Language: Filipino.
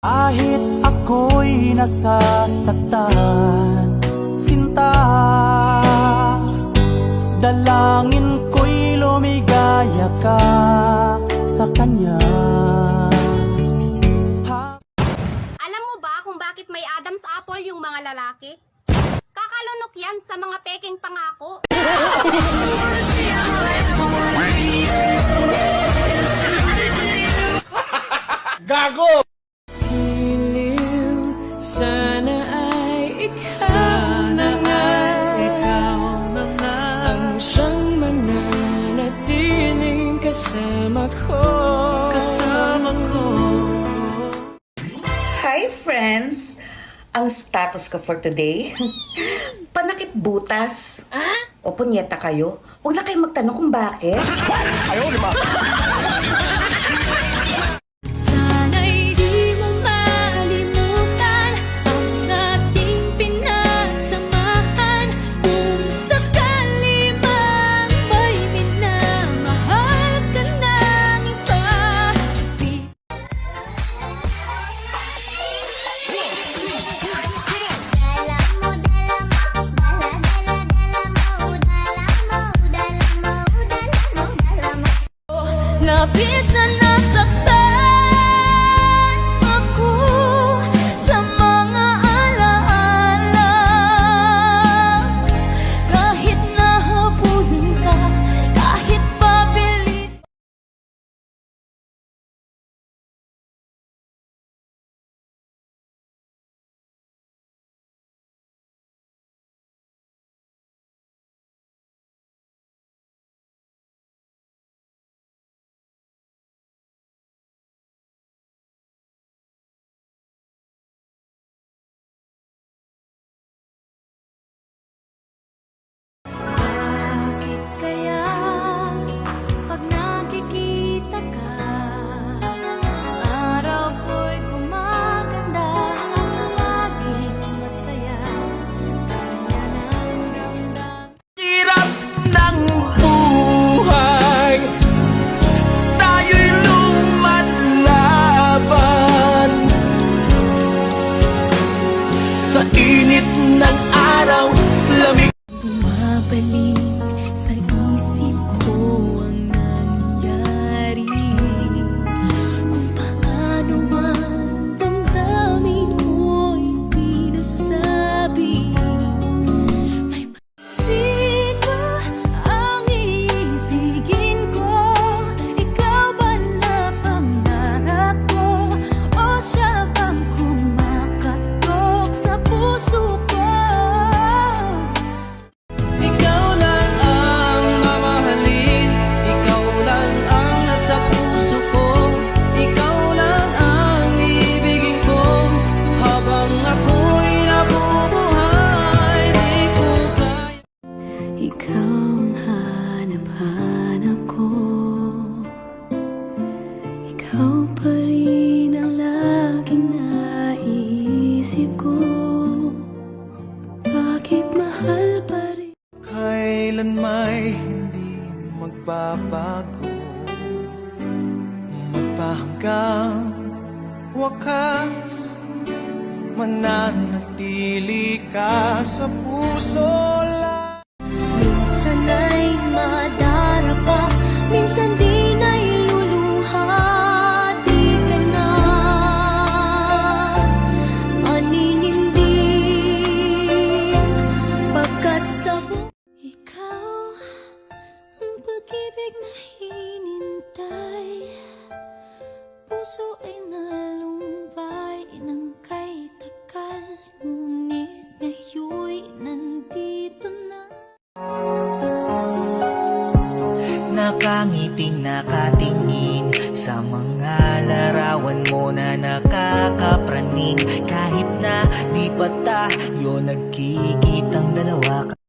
Kahit ako'y nasasaktan, sinta, dalangin ko'y lumigaya ka sa kanya. Alam mo ba kung bakit may Adam's apple yung mga lalaki? Kakalunok yan sa mga peking pangako. Gago! Sana ay ikaw na nga ang siyang mananatiling kasama ko. Hi friends! Ang status ko for today, panakip butas. O punyeta kayo? Huwag na kayong magtanong kung bakit. Sana'y di mo malimutan ang ating pinagsamahan. Kung sakali mang may minamahal ka ng iba. Labis na nasaktan ako sa mga alaala. Kahit nahabulin ka, kahit papilit. Bakit kaya pag nakikita ka, araw ko'y gumaganda at laging masaya. Kanya ng damdam. Hirap ng buhay, tayo'y lumalaban sa init ng araw, lamig. Bumabalik sa isip ko ang nangyari, kung paano man damdamin mo'y di nasabi. May sino ang iibigin ko? Ikaw ba na pangarap ko? O siya bang kumakatok sa puso ko? Ikaw lang ang mamahalin, ikaw lang ang nasa puso ko, ikaw lang ang ibigin ko, habang ako'y nabubuhay, di ko kaya. Ikaw ang hanap-hanap ko, ikaw pa rin ang laging naiisip ko. Bakit mahal pa rin? Kailan may hindi magbabago, magpahanggang wakas, mananatili ka sa puso lang. Minsan ay madarapa, minsan di na iluluha. Di ka na maninindig, pagkat sa ikaw ang pag-ibig na hinintay. Puso ay nalumbay ng kay tagal, ngunit ngayon'y nandito na. Nakangiting nakatingin sa mga larawan mo na nakakapraning. Kahit na di pa tayo nagkikitang dalawa.